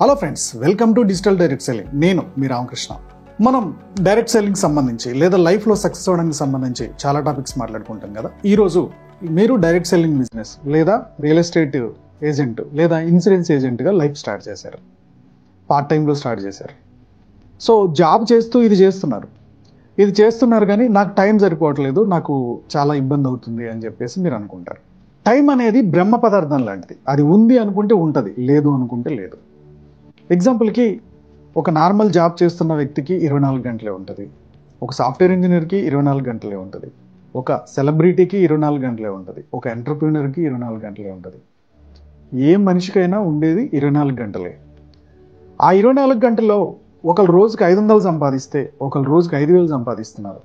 Hello friends, welcome to digital direct selling. నేను మీ రామకృష్ణ. మనం direct selling సంబంధించి లేదా లైఫ్లో సక్సెస్ అవ్వడానికి సంబంధించి చాలా టాపిక్స్ మాట్లాడుకుంటాం కదా. ఈరోజు మీరు డైరెక్ట్ సెల్లింగ్ బిజినెస్ లేదా రియల్ ఎస్టేట్ ఏజెంట్ లేదా ఇన్సూరెన్స్ ఏజెంట్గా లైఫ్ స్టార్ట్ చేశారు, పార్ట్ టైంలో స్టార్ట్ చేశారు. సో జాబ్ చేస్తూ ఇది చేస్తున్నారు కానీ నాకు టైం సరిపోవట్లేదు, నాకు చాలా ఇబ్బంది అవుతుంది అని చెప్పేసి మీరు అనుకుంటారు. టైం అనేది బ్రహ్మ పదార్థం లాంటిది. అది ఉంది అనుకుంటే ఉంటుంది, లేదు అనుకుంటే లేదు. ఎగ్జాంపుల్కి ఒక నార్మల్ జాబ్ చేస్తున్న వ్యక్తికి 24 గంటలే ఉంటుంది, ఒక సాఫ్ట్వేర్ ఇంజనీర్కి 24 గంటలే ఉంటుంది, ఒక సెలబ్రిటీకి 24 గంటలే ఉంటుంది, ఒక ఎంటర్ప్రీనర్కి 24 గంటలే ఉంటుంది. ఏ మనిషికైనా ఉండేది 24 గంటలే. ఆ 24 గంటల్లో ఒకరు రోజుకి 500 సంపాదిస్తే ఒకరు రోజుకి 5,000 సంపాదిస్తున్నారు,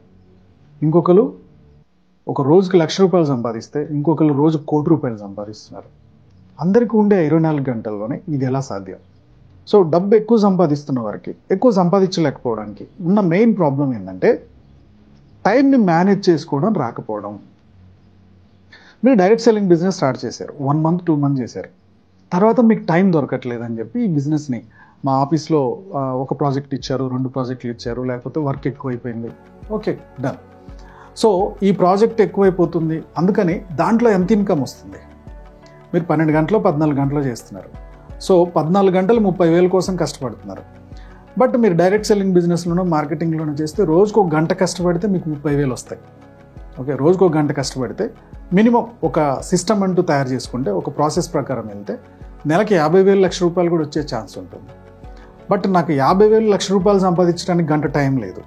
ఇంకొకరు ఒక రోజుకి ₹1,00,000 సంపాదిస్తే ఇంకొకరు రోజు ₹1,00,00,000 సంపాదిస్తున్నారు. అందరికీ ఉండే 24 గంటల్లోనే ఇది ఎలా సాధ్యం? సో డబ్బు ఎక్కువ సంపాదిస్తున్న వారికి ఎక్కువ సంపాదించలేకపోవడానికి ఉన్న మెయిన్ ప్రాబ్లం ఏంటంటే టైంని మేనేజ్ చేసుకోవడం రాకపోవడం. మీరు డైరెక్ట్ సెల్లింగ్ బిజినెస్ స్టార్ట్ చేశారు, 1 మంత్ 2 మంత్ చేశారు, తర్వాత మీకు టైం దొరకట్లేదు అని చెప్పి ఈ బిజినెస్ని మా ఆఫీస్లో ఒక ప్రాజెక్ట్ ఇచ్చారు, 2 ప్రాజెక్టులు ఇచ్చారు, లేకపోతే వర్క్ ఎక్కువైపోయింది, ఓకే డన్. సో ఈ ప్రాజెక్ట్ ఎక్కువైపోతుంది, అందుకని దాంట్లో ఎంత ఇన్కమ్ వస్తుంది? మీరు 12 గంటలు 14 గంటలు చేస్తున్నారు, సో 14 గంటలు 30,000 కోసం కష్టపడుతున్నారు. బట్ మీరు డైరెక్ట్ సెల్లింగ్ బిజినెస్లోనో మార్కెటింగ్లోనో చేస్తే రోజుకు 1 గంట కష్టపడితే మీకు 30,000 వస్తాయి. ఓకే, రోజుకు 1 గంట కష్టపడితే మినిమం ఒక సిస్టమ్ అంటూ తయారు చేసుకుంటే, ఒక ప్రాసెస్ ప్రకారం వెళ్తే నెలకి 50,000 ₹1,00,000 కూడా వచ్చే ఛాన్స్ ఉంటుంది. బట్ నాకు 50,000 ₹1,00,000 సంపాదించడానికి గంట టైం లేదు,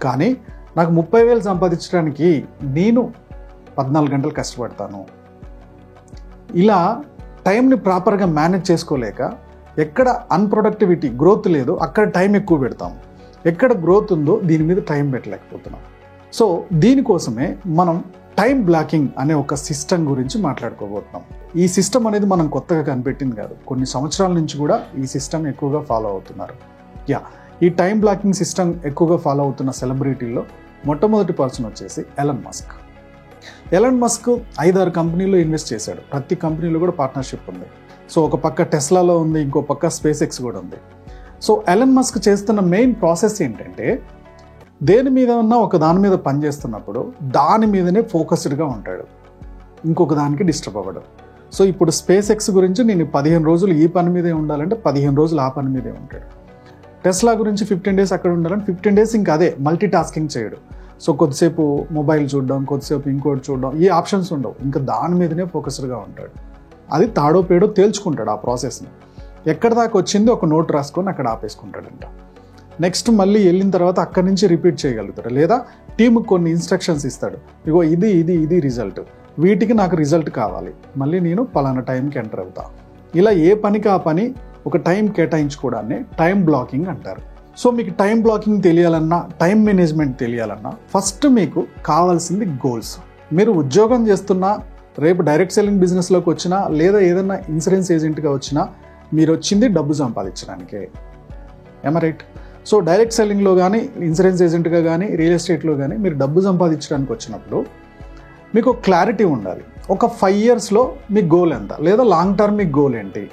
కానీ నాకు 30,000 సంపాదించడానికి నేను 14 గంటలు కష్టపడతాను. ఇలా టైంని ప్రాపర్గా మేనేజ్ చేసుకోలేక ఎక్కడ అన్ప్రొడక్టివిటీ గ్రోత్ లేదో అక్కడ టైం ఎక్కువ పెడతాం, ఎక్కడ గ్రోత్ ఉందో దీని మీద టైం పెట్టలేకపోతున్నాం. సో దీనికోసమే మనం టైం బ్లాకింగ్ అనే ఒక సిస్టమ్ గురించి మాట్లాడుకోబోతున్నాం. ఈ సిస్టమ్ అనేది మనం కొత్తగా కనిపెట్టింది కాదు, కొన్ని సంవత్సరాల నుంచి కూడా ఈ సిస్టమ్ ఎక్కువగా ఫాలో అవుతున్నారు. ఈ టైం బ్లాకింగ్ సిస్టమ్ ఎక్కువగా ఫాలో అవుతున్న సెలబ్రిటీల్లో మొట్టమొదటి పర్సన్ వచ్చేసి ఎలన్ మస్క్. ఎలన్ మస్క్ 5-6 కంపెనీల్లో ఇన్వెస్ట్ చేశాడు, ప్రతి కంపెనీలో కూడా పార్ట్నర్షిప్ ఉంది. సో ఒక పక్క టెస్లాలో ఉంది, ఇంకో పక్క స్పేస్ ఎక్స్ కూడా ఉంది. సో ఎలన్ మస్క్ చేస్తున్న మెయిన్ ప్రాసెస్ ఏంటంటే, దేని మీద ఉన్నా ఒక దాని మీద పనిచేస్తున్నప్పుడు దాని మీదనే ఫోకస్డ్గా ఉంటాడు, ఇంకొక దానికి డిస్టర్బ్ అవ్వడం. సో ఇప్పుడు స్పేస్ ఎక్స్ గురించి నేను 15 రోజులు ఈ పని మీదే ఉండాలంటే 15 రోజులు ఆ పని మీదే ఉంటాడు. టెస్లా గురించి 15 డేస్ అక్కడ ఉండాలంటే 15 డేస్ ఇంకా అదే, మల్టీ టాస్కింగ్ చేయడు. సో కొద్దిసేపు మొబైల్ చూడడం, కొద్దిసేపు ఇంకోటి చూడడం, ఈ ఆప్షన్స్ ఉండవు, ఇంకా దాని మీదనే ఫోకస్డ్గా ఉంటాడు. అది తాడో పేడో తేల్చుకుంటాడు ఆ ప్రాసెస్ని. ఎక్కడ దాకా వచ్చింది ఒక నోట్ రాసుకొని అక్కడ ఆపేసుకుంటాడంట. నెక్స్ట్ మళ్ళీ వెళ్ళిన తర్వాత అక్కడి నుంచి రిపీట్ చేయగలుగుతాడు, లేదా టీముకి కొన్ని ఇన్స్ట్రక్షన్స్ ఇస్తాడు, ఇగో ఇది ఇది ఇది రిజల్ట్, వీటికి నాకు రిజల్ట్ కావాలి, మళ్ళీ నేను పలానా టైంకి ఎంటర్ అవుతా. ఇలా ఏ పనికి ఆ పని ఒక టైం కేటాయించుకోవడాన్ని టైం బ్లాకింగ్ అంటారు. సో మీకు టైం బ్లాకింగ్ తెలియాలన్నా, టైం మేనేజ్మెంట్ తెలియాలన్నా ఫస్ట్ మీకు కావాల్సింది గోల్స్. మీరు ఉద్యోగం చేస్తున్నా, రేపు డైరెక్ట్ సెల్లింగ్ బిజినెస్లోకి వచ్చినా, లేదా ఏదైనా ఇన్సూరెన్స్ ఏజెంట్గా వచ్చినా మీరు వచ్చింది డబ్బు సంపాదించడానికే. రైట్? సో డైరెక్ట్ సెల్లింగ్లో కానీ, ఇన్సూరెన్స్ ఏజెంట్గా కానీ, రియల్ ఎస్టేట్లో కానీ మీరు డబ్బు సంపాదించడానికి వచ్చినప్పుడు మీకు క్లారిటీ ఉండాలి. ఒక 5 ఇయర్స్లో మీ గోల్ ఎంత, లేదా లాంగ్ టర్మ్ మీ గోల్ ఏంటి?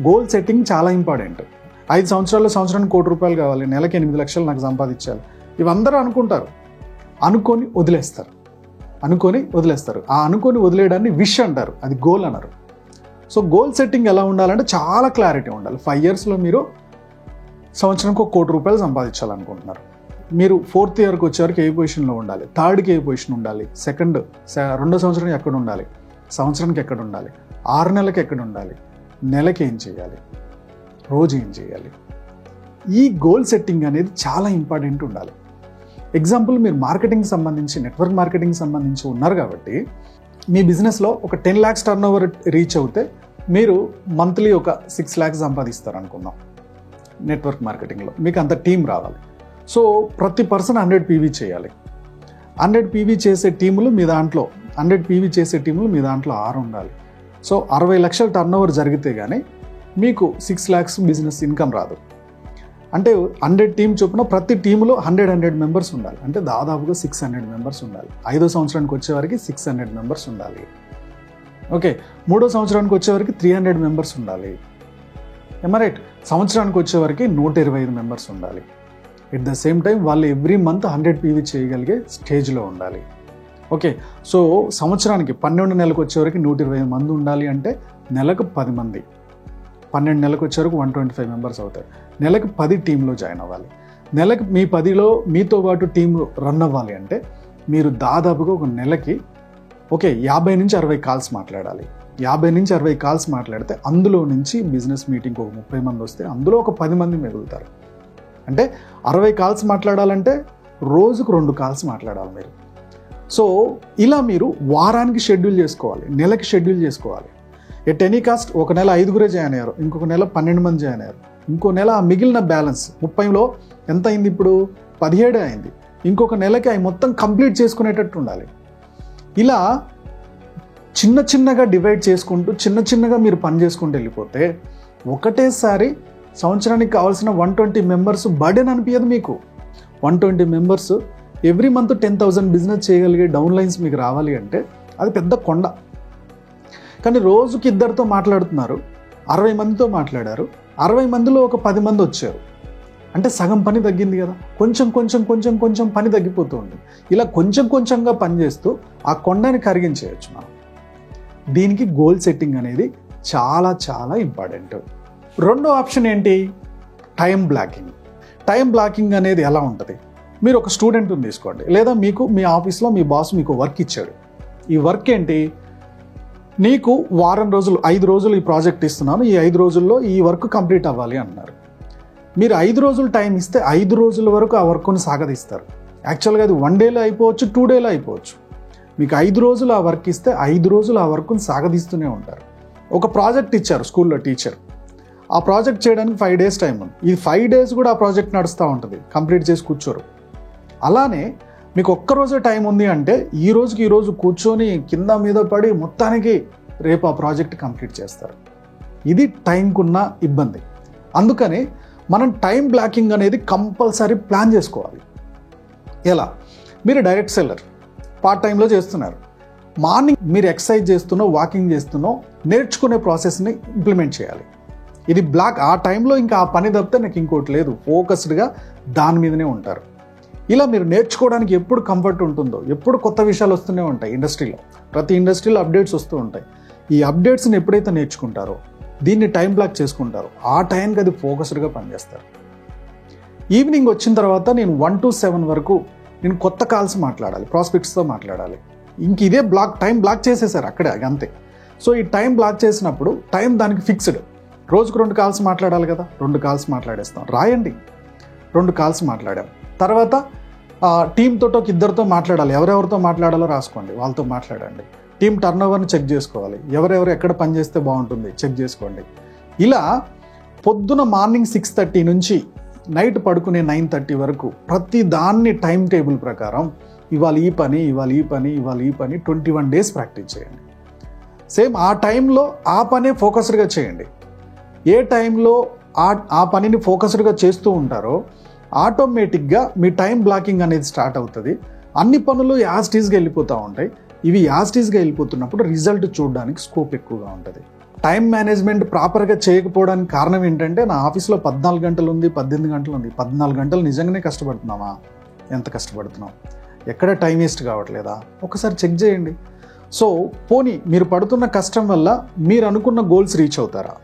గోల్ సెట్టింగ్ చాలా ఇంపార్టెంట్. 5 సంవత్సరాల్లో సంవత్సరానికి ₹1,00,000 కావాలి, నెలకి 8 లక్షలు నాకు సంపాదించాలి, ఇవందరూ అనుకుంటారు, అనుకొని వదిలేస్తారు. ఆ అనుకొని వదిలేయడాన్ని విష్ అంటారు, అది గోల్ అన్నారు. సో గోల్ సెట్టింగ్ ఎలా ఉండాలంటే చాలా క్లారిటీ ఉండాలి. 5 ఇయర్స్లో మీరు సంవత్సరానికి ₹1,00,000 సంపాదించాలనుకుంటున్నారు. మీరు 4th ఇయర్కి వచ్చేవరకు ఏ పొజిషన్లో ఉండాలి, 3rdకి ఏ పొజిషన్ ఉండాలి, రెండో సంవత్సరానికి ఎక్కడ ఉండాలి, సంవత్సరానికి ఎక్కడ ఉండాలి, 6 నెలలకి ఎక్కడ ఉండాలి, నెలకి ఏం చేయాలి, రోజు ఏం చేయాలి? ఈ గోల్ సెట్టింగ్ అనేది చాలా ఇంపార్టెంట్ ఉండాలి. ఎగ్జాంపుల్, మీరు మార్కెటింగ్ సంబంధించి, నెట్వర్క్ మార్కెటింగ్ సంబంధించి ఉన్నారు కాబట్టి మీ బిజినెస్లో ఒక 10 lakhs టర్న్ ఓవర్ రీచ్ అవుతే మీరు మంత్లీ ఒక 6 lakhs సంపాదిస్తారు అనుకుందాం. నెట్వర్క్ మార్కెటింగ్లో మీకు అంత టీం రావాలి. సో ప్రతి పర్సన్ 100 PV చేయాలి. 100 PV చేసే టీములు మీ దాంట్లో 6 ఉండాలి. సో 60 లక్షల టర్న్ ఓవర్ జరిగితే కానీ మీకు 6 lakhs బిజినెస్ ఇన్కమ్ రాదు. అంటే 100 టీమ్ చొప్పున ప్రతి టీంలో 100 మెంబర్స్ ఉండాలి, అంటే దాదాపుగా 600 మెంబర్స్ ఉండాలి. 5వ సంవత్సరానికి వచ్చేవారికి 600 మెంబర్స్ ఉండాలి. ఓకే, 3వ సంవత్సరానికి వచ్చేవారికి 300 మెంబర్స్ ఉండాలి. రైట్? సంవత్సరానికి వచ్చేవరకు 125 మెంబర్స్ ఉండాలి. ఎట్ ద సేమ్ టైం వాళ్ళు ఎవ్రీ మంత్ 100 PV చేయగలిగే స్టేజ్లో ఉండాలి. ఓకే, సో సంవత్సరానికి 12 నెలలకు వచ్చేవరకు 120 మంది ఉండాలి అంటే నెలకు 10 మంది, 12 నెలలకు వచ్చేవరకు 125 మెంబర్స్ అవుతారు. నెలకు 10 టీంలో జాయిన్ అవ్వాలి. నెలకు మీ 10లో మీతో పాటు టీం రన్ అవ్వాలి అంటే మీరు దాదాపుగా ఒక నెలకి 50 నుంచి 60 కాల్స్ మాట్లాడాలి. 50 నుంచి 60 కాల్స్ మాట్లాడితే అందులో నుంచి బిజినెస్ మీటింగ్ ఒక 30 మంది వస్తే అందులో ఒక 10 మంది మిగులుతారు. అంటే 60 కాల్స్ మాట్లాడాలంటే రోజుకు 2 కాల్స్ మాట్లాడాలి మీరు. సో ఇలా మీరు వారానికి షెడ్యూల్ చేసుకోవాలి, నెలకి షెడ్యూల్ చేసుకోవాలి. ఎట్ ఎనీ కాస్ట్ ఒక నెల 5 జాయిన్ అయ్యారు, ఇంకొక నెల 12 మంది జాయిన్ అయ్యారు, ఇంకో నెల మిగిలిన బ్యాలెన్స్ 30లో ఎంత అయింది? ఇప్పుడు 17 అయింది. ఇంకొక నెలకి అవి మొత్తం కంప్లీట్ చేసుకునేటట్టు ఉండాలి. ఇలా చిన్న చిన్నగా డివైడ్ చేసుకుంటూ చిన్నగా మీరు పని చేసుకుంటూ వెళ్ళిపోతే ఒకటేసారి సంవత్సరానికి కావాల్సిన 120 మెంబర్స్ బర్డెన్ అనిపించదు మీకు. 120 మెంబర్స్ ఎవ్రీ మంత్ 10,000 బిజినెస్ చేయగలిగే డౌన్ లైన్స్ మీకు రావాలి అంటే అది పెద్ద కొండ. కానీ రోజుకి 2 మాట్లాడుతున్నారు, 60 మందితో మాట్లాడారు, 60 మందిలో ఒక 10 మంది వచ్చారు అంటే సగం పని తగ్గింది కదా. కొంచెం పని తగ్గిపోతూ ఉంటుంది. ఇలా కొంచెంగా పని చేస్తూ ఆ కొండని కరిగించేయచ్చు మనం. దీనికి గోల్ సెట్టింగ్ అనేది చాలా చాలా ఇంపార్టెంట్. రెండో ఆప్షన్ ఏంటి? Time blocking. టైం బ్లాకింగ్ అనేది ఎలా ఉంటుంది? మీరు ఒక స్టూడెంట్ని తీసుకోండి, లేదా మీకు మీ ఆఫీస్లో మీ బాస్ మీకు వర్క్ ఇచ్చాడు. ఈ వర్క్ ఏంటి? నీకు వారం రోజులు 5 రోజులు ఈ ప్రాజెక్ట్ ఇస్తున్నాను, ఈ 5 రోజుల్లో ఈ వర్క్ కంప్లీట్ అవ్వాలి అన్నారు. మీరు 5 రోజులు టైం ఇస్తే 5 రోజుల వరకు ఆ వర్క్ను సాగదీస్తారు. యాక్చువల్గా అది 1 డేలో అయిపోవచ్చు, 2 డేలో అయిపోవచ్చు. మీకు 5 రోజులు ఆ వర్క్ ఇస్తే 5 రోజులు ఆ వర్క్ను సాగదీస్తూనే ఉంటారు. ఒక ప్రాజెక్ట్ ఇచ్చారు స్కూల్లో టీచర్, ఆ ప్రాజెక్ట్ చేయడానికి 5 డేస్ టైం ఉంది. ఈ 5 డేస్ కూడా ఆ ప్రాజెక్ట్ నడుస్తూ ఉంటుంది, కంప్లీట్ చేసి కూర్చోరు. అలానే మీకు ఒక్కరోజే టైం ఉంది అంటే ఈ రోజు కూర్చొని కింద మీద పడి మొత్తానికి రేపు ఆ ప్రాజెక్ట్ కంప్లీట్ చేస్తారు. ఇది టైంకున్న ఇబ్బంది. అందుకని మనం టైం బ్లాకింగ్ అనేది కంపల్సరీ ప్లాన్ చేసుకోవాలి. ఎలా? మీరు డైరెక్ట్ సెల్లర్ పార్ట్ టైంలో చేస్తున్నారు, మార్నింగ్ మీరు ఎక్సర్సైజ్ చేస్తున్నో వాకింగ్ చేస్తున్నో నేర్చుకునే ప్రాసెస్ని ఇంప్లిమెంట్ చేయాలి. ఇది బ్లాక్. ఆ టైంలో ఇంకా ఆ పని తప్పితే నాకు ఇంకోటి లేదు, ఫోకస్డ్గా దాని మీదనే ఉంటారు. ఇలా మీరు నేర్చుకోవడానికి ఎప్పుడు కంఫర్ట్ ఉంటుందో, ఎప్పుడు కొత్త విషయాలు వస్తూనే ఉంటాయి ఇండస్ట్రీలో. ప్రతి ఇండస్ట్రీలో అప్డేట్స్ వస్తూ ఉంటాయి. ఈ అప్డేట్స్ని ఎప్పుడైతే నేర్చుకుంటారో, దీన్ని టైం బ్లాక్ చేసుకుంటారో, ఆ టైంకి అది ఫోకస్డ్గా పనిచేస్తారు. ఈవినింగ్ వచ్చిన తర్వాత నేను 1 to 7 వరకు నేను కొత్త కాల్స్ మాట్లాడాలి, ప్రాస్పెక్ట్స్తో మాట్లాడాలి. ఇంక ఇదే టైం బ్లాక్ చేసేసారు అక్కడే, అంతే. సో ఈ టైం బ్లాక్ చేసినప్పుడు టైం దానికి ఫిక్స్డ్. రోజుకు 2 కాల్స్ మాట్లాడాలి కదా, 2 కాల్స్ మాట్లాడేస్తాం. రాయండి, 2 కాల్స్ మాట్లాడాం. తర్వాత టీంతో 2 మాట్లాడాలి. ఎవరెవరితో మాట్లాడాలో రాసుకోండి, వాళ్ళతో మాట్లాడండి. టీం టర్నోవర్ని చెక్ చేసుకోవాలి, ఎవరెవరు ఎక్కడ పని చేస్తే బాగుంటుంది చెక్ చేసుకోండి. ఇలా పొద్దున మార్నింగ్ 6:30 నుంచి నైట్ పడుకునే 9:30 వరకు ప్రతి దాన్ని టైం టేబుల్ ప్రకారం ఇవాళ ఈ పని 21 డేస్ ప్రాక్టీస్ చేయండి. సేమ్ ఆ టైంలో ఆ పనే ఫోకస్డ్గా చేయండి. ఏ టైంలో ఆ పనిని ఫోకస్డ్గా చేస్తూ ఉంటారో ఆటోమేటిక్గా మీ టైం బ్లాకింగ్ అనేది స్టార్ట్ అవుతుంది. అన్ని పనులు యాస్టీస్గా వెళ్ళిపోతూ ఉంటాయి. ఇవి యాస్టీస్గా వెళ్ళిపోతున్నప్పుడు రిజల్ట్ చూడడానికి స్కోప్ ఎక్కువగా ఉంటుంది. టైం మేనేజ్మెంట్ ప్రాపర్గా చేయకపోవడానికి కారణం ఏంటంటే, నా ఆఫీస్లో 14 గంటలు ఉంది, 18 గంటలు ఉంది. 14 గంటలు నిజంగానే కష్టపడుతున్నామా? ఎంత కష్టపడుతున్నాం? ఎక్కడ టైం వేస్ట్ కావట్లేదా? ఒకసారి చెక్ చేయండి. సో పోనీ మీరు పడుతున్న కష్టం వల్ల మీరు అనుకున్న గోల్స్ రీచ్ అవుతారా?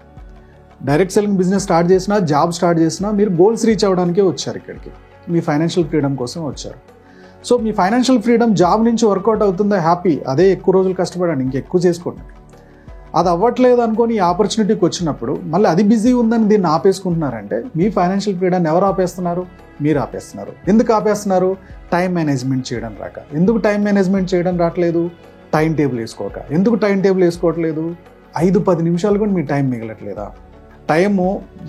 డైరెక్ట్ సెల్లింగ్ బిజినెస్ స్టార్ట్ చేసినా, జాబ్ స్టార్ట్ చేసినా మీరు గోల్స్ రీచ్ అవ్వడానికే వచ్చారు ఇక్కడికి, మీ ఫైనాన్షియల్ ఫ్రీడమ్ కోసం వచ్చారు. సో మీ ఫైనాన్షియల్ ఫ్రీడమ్ జాబ్ నుంచి వర్కౌట్ అవుతుందా? హ్యాపీ, అదే ఎక్కువ రోజులు కష్టపడండి, ఇంకెక్కువ చేసుకోండి. అది అవ్వట్లేదు అనుకొని ఈ ఆపర్చునిటీకి వచ్చినప్పుడు మళ్ళీ అది బిజీ ఉందని దీన్ని ఆపేసుకుంటున్నారంటే మీ ఫైనాన్షియల్ ఫ్రీడమ్ ఎవరు ఆపేస్తున్నారు? మీరు ఆపేస్తున్నారు. ఎందుకు ఆపేస్తున్నారు? టైం మేనేజ్మెంట్ చేయడం రాక. ఎందుకు టైం మేనేజ్మెంట్ చేయడం రావట్లేదు? టైం టేబుల్ వేసుకోక. ఎందుకు టైం టేబుల్ వేసుకోవట్లేదు? 5-10 నిమిషాలు కూడా మీ టైం మిగలట్లేదా? టైము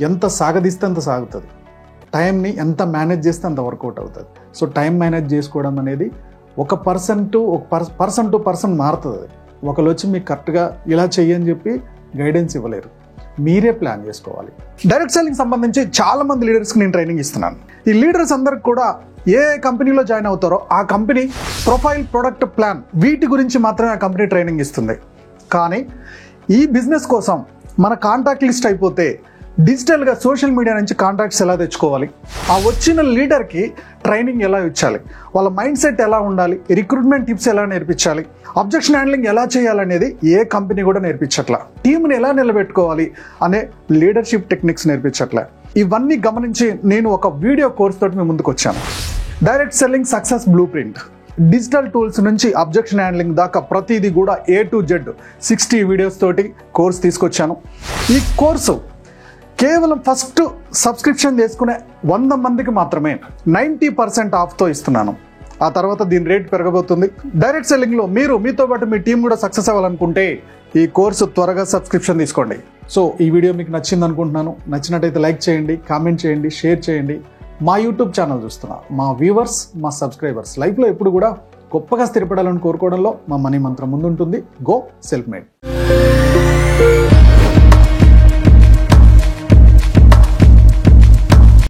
ఎంత సాగదీస్తే అంత సాగుతుంది, టైంని ఎంత మేనేజ్ చేస్తే అంత వర్కౌట్ అవుతుంది. సో టైం మేనేజ్ చేసుకోవడం అనేది ఒక పర్సన్ టు పర్సన్ మారుతుంది. ఒకరు వచ్చి మీకు కరెక్ట్గా ఇలా చెయ్యని చెప్పి గైడెన్స్ ఇవ్వలేరు, మీరే ప్లాన్ చేసుకోవాలి. డైరెక్ట్ సెల్లింగ్ సంబంధించి చాలా మంది లీడర్స్కి నేను ట్రైనింగ్ ఇస్తున్నాను. ఈ లీడర్స్ అందరికి కూడా ఏ కంపెనీలో జాయిన్ అవుతారో ఆ కంపెనీ ప్రొఫైల్, ప్రొడక్ట్, ప్లాన్ వీటి గురించి మాత్రమే ఆ కంపెనీ ట్రైనింగ్ ఇస్తుంది. కానీ ఈ బిజినెస్ కోసం మన కాంటాక్ట్ లిస్ట్ అయిపోతే డిజిటల్గా సోషల్ మీడియా నుంచి కాంటాక్ట్స్ ఎలా తెచ్చుకోవాలి, ఆ వచ్చిన లీడర్కి ట్రైనింగ్ ఎలా ఇచ్చాలి, వాళ్ళ మైండ్ సెట్ ఎలా ఉండాలి, రిక్రూట్మెంట్ టిప్స్ ఎలా నేర్పించాలి, అబ్జెక్షన్ హ్యాండ్లింగ్ ఎలా చేయాలనేది ఏ కంపెనీ కూడా నేర్పించట్లా. టీంని ఎలా నిలబెట్టుకోవాలి అనే లీడర్షిప్ టెక్నిక్స్ నేర్పించట్లే. ఇవన్నీ గమనించి నేను ఒక వీడియో కోర్స్ తోటి మీ ముందుకు వచ్చాను. Direct selling success blue print. Digital tools నుంచి అబ్జెక్షన్ హ్యాండ్లింగ్ దాకా ప్రతిదీ కూడా A to Z 60 వీడియోస్ తోటి కోర్స్ తీసుకొచ్చాను. ఈ కోర్సు కేవలం ఫస్ట్ సబ్స్క్రిప్షన్ చేసుకునే 100 మందికి మాత్రమే 90% ఆఫ్తో ఇస్తున్నాను. ఆ తర్వాత దీని రేట్ పెరగబోతుంది. డైరెక్ట్ సెల్లింగ్లో మీరు మీతో పాటు మీ టీం కూడా సక్సెస్ అవ్వాలనుకుంటే ఈ కోర్సు త్వరగా సబ్స్క్రిప్షన్ తీసుకోండి. సో ఈ వీడియో మీకు నచ్చింది అనుకుంటున్నాను. నచ్చినట్టయితే లైక్ చేయండి, కామెంట్ చేయండి, షేర్ చేయండి. మా యూట్యూబ్ ఛానల్ చూస్తున్నారు మా వ్యూవర్స్, మా సబ్స్క్రైబర్స్ లైఫ్లో ఎప్పుడు కూడా గొప్పగా స్థిరపడాలని కోరుకోవడంలో మా మనీ మంత్రం ముందుంటుంది. Go self made.